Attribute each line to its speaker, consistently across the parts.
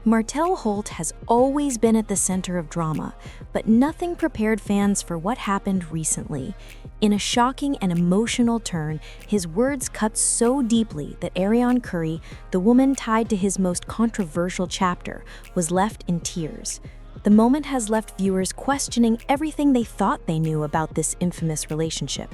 Speaker 1: Martell Holt has always been at the center of drama, but nothing prepared fans for what happened recently. In a shocking and emotional turn, his words cut so deeply that Arion, the woman tied to his most controversial chapter, was left in tears. The moment has left viewers questioning everything they thought they knew about this infamous relationship.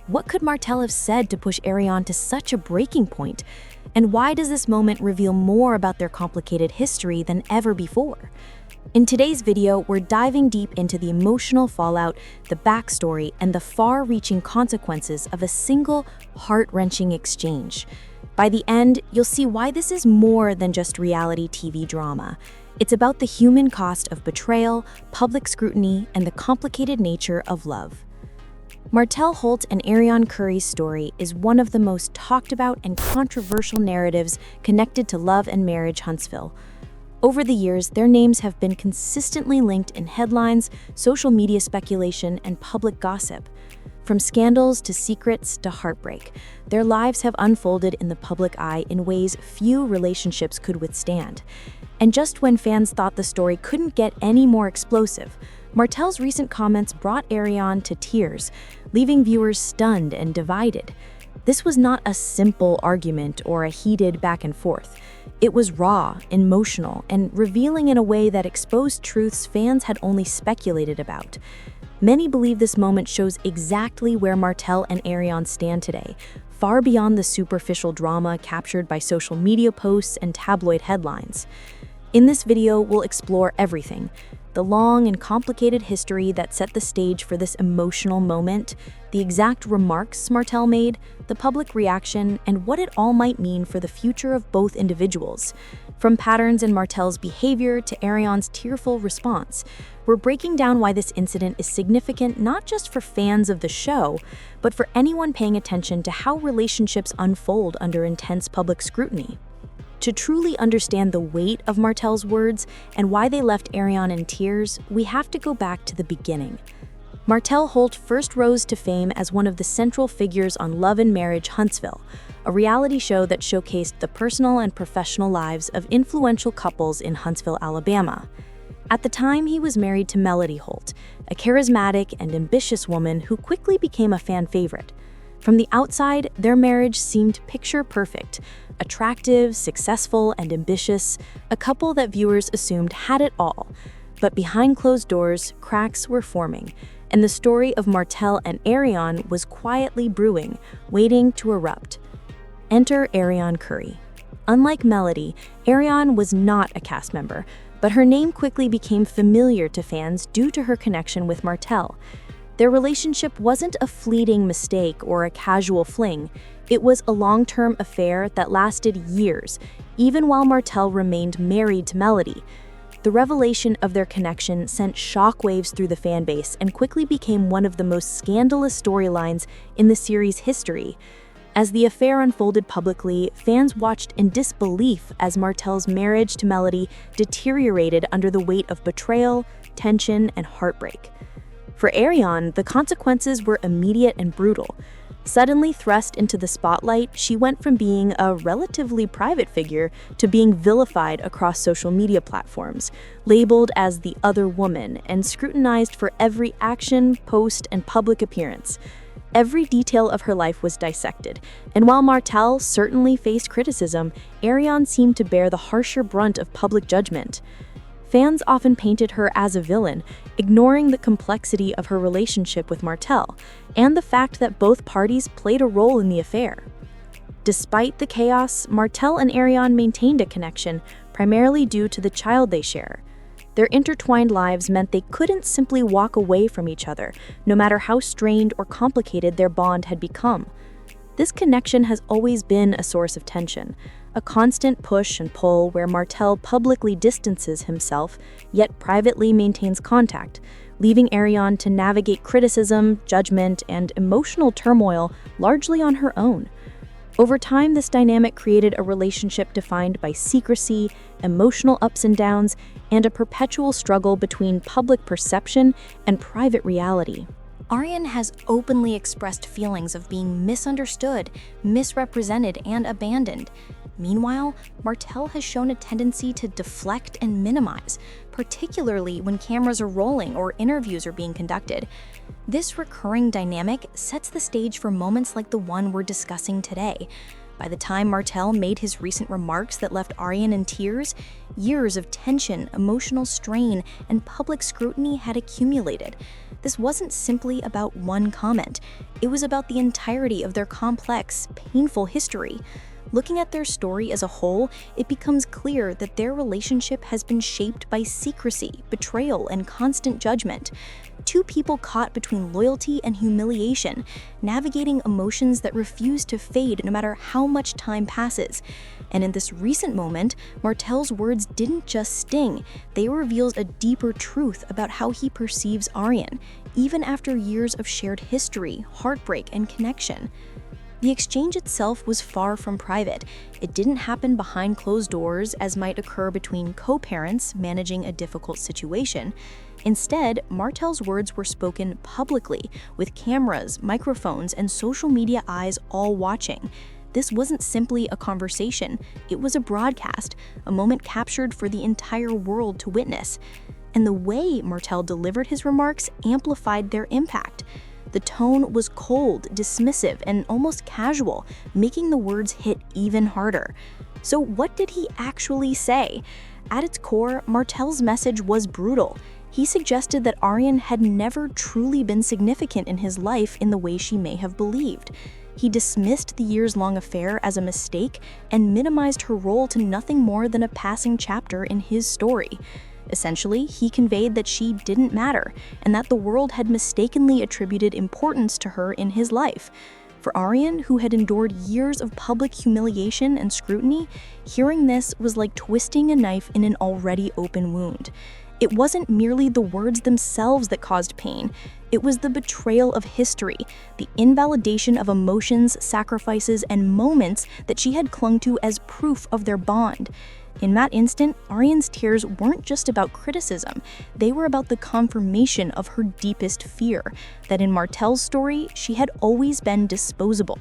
Speaker 1: What could Martell have said to push Arion to such a breaking point? And why does this moment reveal more about their complicated history than ever before? In today's video, we're diving deep into the emotional fallout, the backstory, and the far-reaching consequences of a single, heart-wrenching exchange. By the end, you'll see why this is more than just reality TV drama. It's about the human cost of betrayal, public scrutiny, and the complicated nature of love. Martell Holt and Arion's story is one of the most talked about and controversial narratives connected to love and marriage Huntsville. Over the years, their names have been consistently linked in headlines, social media speculation, and public gossip. From scandals to secrets to heartbreak, their lives have unfolded in the public eye in ways few relationships could withstand. And just when fans thought the story couldn't get any more explosive, Martell's recent comments brought Arion to tears, leaving viewers stunned and divided. This was not a simple argument or a heated back and forth. It was raw, emotional, and revealing in a way that exposed truths fans had only speculated about. Many believe this moment shows exactly where Martell and Arion stand today, far beyond the superficial drama captured by social media posts and tabloid headlines. In this video, we'll explore everything: the long and complicated history that set the stage for this emotional moment, the exact remarks Martell made, the public reaction, and what it all might mean for the future of both individuals. From patterns in Martell's behavior to Arion's tearful response, we're breaking down why this incident is significant not just for fans of the show, but for anyone paying attention to how relationships unfold under intense public scrutiny. To truly understand the weight of Martell's words and why they left Arion in tears, we have to go back to the beginning. Martell Holt first rose to fame as one of the central figures on Love and Marriage Huntsville, a reality show that showcased the personal and professional lives of influential couples in Huntsville, Alabama. At the time, he was married to Melody Holt, a charismatic and ambitious woman who quickly became a fan favorite. From the outside, their marriage seemed picture-perfect: attractive, successful, and ambitious, a couple that viewers assumed had it all. But behind closed doors, cracks were forming, and the story of Martell and Arion was quietly brewing, waiting to erupt. Enter Arion. Unlike Melody, Arion was not a cast member, but her name quickly became familiar to fans due to her connection with Martell. Their relationship wasn't a fleeting mistake or a casual fling. It was a long-term affair that lasted years, even while Martell remained married to Melody. The revelation of their connection sent shockwaves through the fan base and quickly became one of the most scandalous storylines in the series' history. As the affair unfolded publicly, fans watched in disbelief as Martell's marriage to Melody deteriorated under the weight of betrayal, tension, and heartbreak. For Arion, the consequences were immediate and brutal. Suddenly thrust into the spotlight, she went from being a relatively private figure to being vilified across social media platforms, labeled as the other woman, and scrutinized for every action, post, and public appearance. Every detail of her life was dissected, and while Martell certainly faced criticism, Arion seemed to bear the harsher brunt of public judgment. Fans often painted her as a villain, ignoring the complexity of her relationship with Martell and the fact that both parties played a role in the affair. Despite the chaos, Martell and Arion maintained a connection, primarily due to the child they share. Their intertwined lives meant they couldn't simply walk away from each other, no matter how strained or complicated their bond had become. This connection has always been a source of tension, a constant push and pull where Martell publicly distances himself, yet privately maintains contact, leaving Arion to navigate criticism, judgment, and emotional turmoil largely on her own. Over time, this dynamic created a relationship defined by secrecy, emotional ups and downs, and a perpetual struggle between public perception and private reality. Arion has openly expressed feelings of being misunderstood, misrepresented, and abandoned. Meanwhile, Martell has shown a tendency to deflect and minimize, particularly when cameras are rolling or interviews are being conducted. This recurring dynamic sets the stage for moments like the one we're discussing today. By the time Martell made his recent remarks that left Arion in tears, years of tension, emotional strain, and public scrutiny had accumulated. This wasn't simply about one comment. It was about the entirety of their complex, painful history. Looking at their story as a whole, it becomes clear that their relationship has been shaped by secrecy, betrayal, and constant judgment. Two people caught between loyalty and humiliation, navigating emotions that refuse to fade no matter how much time passes. And in this recent moment, Martell's words didn't just sting, they revealed a deeper truth about how he perceives Arion, even after years of shared history, heartbreak, and connection. The exchange itself was far from private. It didn't happen behind closed doors as might occur between co-parents managing a difficult situation. Instead, Martell's words were spoken publicly, with cameras, microphones, and social media eyes all watching. This wasn't simply a conversation, it was a broadcast, a moment captured for the entire world to witness. And the way Martell delivered his remarks amplified their impact. The tone was cold, dismissive, and almost casual, making the words hit even harder. So what did he actually say? At its core, Martell's message was brutal. He suggested that Arion had never truly been significant in his life in the way she may have believed. He dismissed the years-long affair as a mistake and minimized her role to nothing more than a passing chapter in his story. Essentially, he conveyed that she didn't matter, and that the world had mistakenly attributed importance to her in his life. For Arion, who had endured years of public humiliation and scrutiny, hearing this was like twisting a knife in an already open wound. It wasn't merely the words themselves that caused pain. It was the betrayal of history, the invalidation of emotions, sacrifices, and moments that she had clung to as proof of their bond. In that instant, Arion's tears weren't just about criticism, they were about the confirmation of her deepest fear, that in Martell's story, she had always been disposable.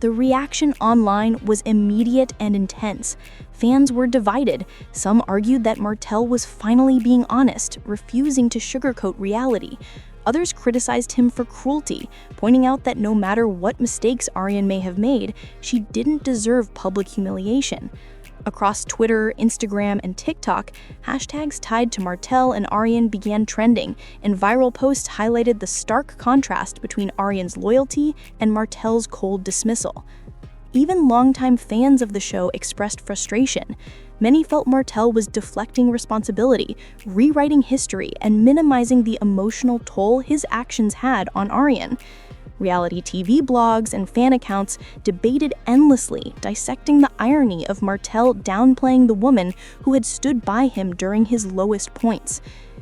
Speaker 1: The reaction online was immediate and intense. Fans were divided. Some argued that Martell was finally being honest, refusing to sugarcoat reality. Others criticized him for cruelty, pointing out that no matter what mistakes Arion may have made, she didn't deserve public humiliation. Across Twitter, Instagram, and TikTok, hashtags tied to Martell and Arion began trending, and viral posts highlighted the stark contrast between Arion's loyalty and Martell's cold dismissal. Even longtime fans of the show expressed frustration. Many felt Martell was deflecting responsibility, rewriting history, and minimizing the emotional toll his actions had on Arion. Reality TV blogs and fan accounts debated endlessly, dissecting the irony of Martell downplaying the woman who had stood by him during his lowest points.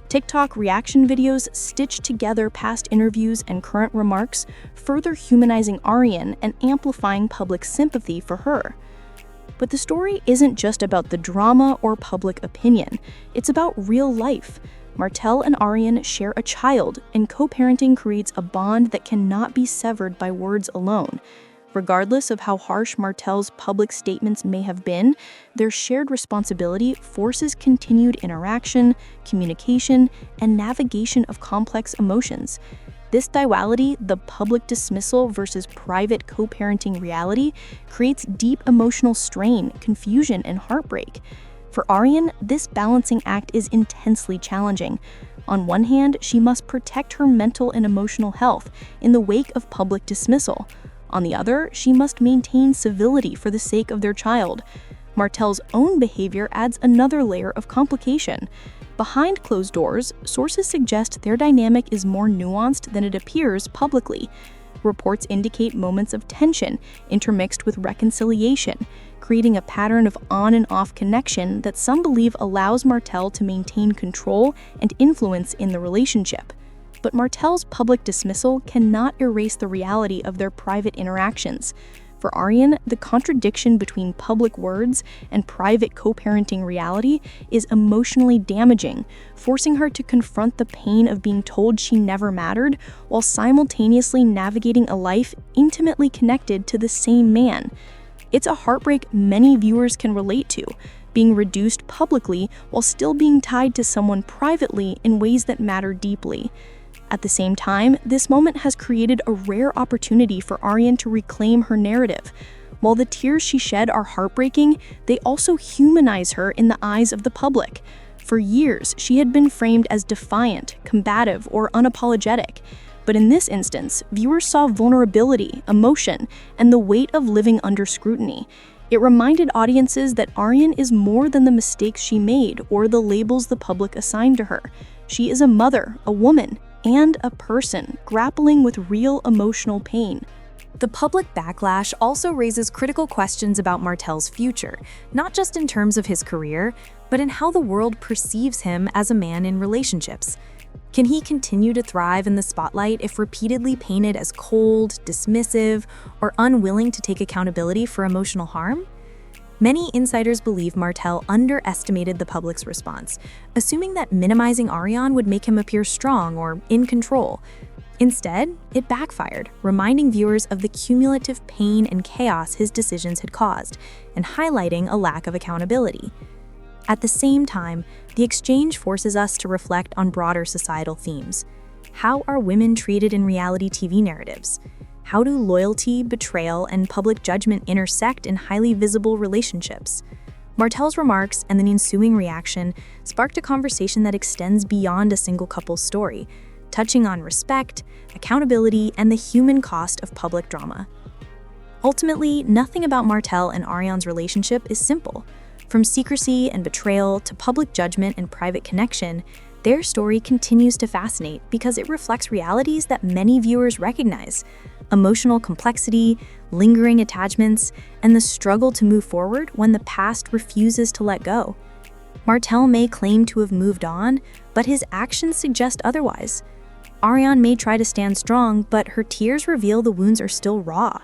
Speaker 1: TikTok reaction videos stitched together past interviews and current remarks, further humanizing Arion and amplifying public sympathy for her. But the story isn't just about the drama or public opinion, it's about real life. Martell and Arion share a child, and co-parenting creates a bond that cannot be severed by words alone. Regardless of how harsh Martell's public statements may have been, their shared responsibility forces continued interaction, communication, and navigation of complex emotions. This duality, the public dismissal versus private co-parenting reality, creates deep emotional strain, confusion, and heartbreak. For Arion, this balancing act is intensely challenging. On one hand, she must protect her mental and emotional health in the wake of public dismissal. On the other, she must maintain civility for the sake of their child. Martell's own behavior adds another layer of complication. Behind closed doors, sources suggest their dynamic is more nuanced than it appears publicly. Reports indicate moments of tension intermixed with reconciliation, creating a pattern of on and off connection that some believe allows Martell to maintain control and influence in the relationship. But Martell's public dismissal cannot erase the reality of their private interactions. For Arion, the contradiction between public words and private co-parenting reality is emotionally damaging, forcing her to confront the pain of being told she never mattered while simultaneously navigating a life intimately connected to the same man.
Speaker 2: It's a heartbreak many viewers can relate to, being reduced publicly while still being tied to someone privately in ways that matter deeply. At the same time, this moment has created a rare opportunity for Arion to reclaim her narrative. While the tears she shed are heartbreaking, they also humanize her in the eyes of the public. For years, she had been framed as defiant, combative, or unapologetic. But in this instance, viewers saw vulnerability, emotion, and the weight of living under scrutiny. It reminded audiences that Arion is more than the mistakes she made or the labels the public assigned to her. She is a mother, a woman, and a person grappling with real emotional pain.
Speaker 1: The public backlash also raises critical questions about Martell's future, not just in terms of his career, but in how the world perceives him as a man in relationships. Can he continue to thrive in the spotlight if repeatedly painted as cold, dismissive, or unwilling to take accountability for emotional harm? Many insiders believe Martell underestimated the public's response, assuming that minimizing Arion would make him appear strong or in control. Instead, it backfired, reminding viewers of the cumulative pain and chaos his decisions had caused, and highlighting a lack of accountability. At the same time, the exchange forces us to reflect on broader societal themes. How are women treated in reality TV narratives? How do loyalty, betrayal, and public judgment intersect in highly visible relationships? Martell's remarks and the ensuing reaction sparked a conversation that extends beyond a single couple's story, touching on respect, accountability, and the human cost of public drama. Ultimately, nothing about Martell and Arion's relationship is simple. From secrecy and betrayal to public judgment and private connection, their story continues to fascinate because it reflects realities that many viewers recognize: emotional complexity, lingering attachments, and the struggle to move forward when the past refuses to let go. Martell may claim to have moved on, but his actions suggest otherwise. Arion may try to stand strong, but her tears reveal the wounds are still raw.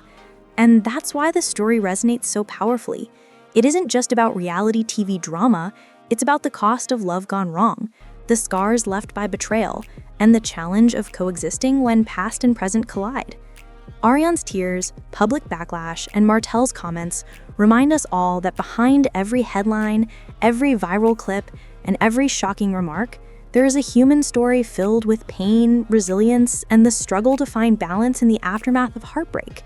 Speaker 1: And that's why the story resonates so powerfully. It isn't just about reality TV drama, it's about the cost of love gone wrong, the scars left by betrayal, and the challenge of coexisting when past and present collide. Arion's tears, public backlash, and Martell's comments remind us all that behind every headline, every viral clip, and every shocking remark, there is a human story filled with pain, resilience, and the struggle to find balance in the aftermath of heartbreak.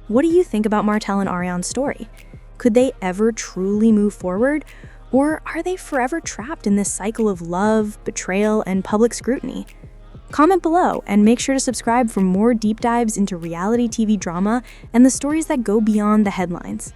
Speaker 1: What do you think about Martell and Arion's story? Could they ever truly move forward? Or are they forever trapped in this cycle of love, betrayal, and public scrutiny? Comment below and make sure to subscribe for more deep dives into reality TV drama and the stories that go beyond the headlines.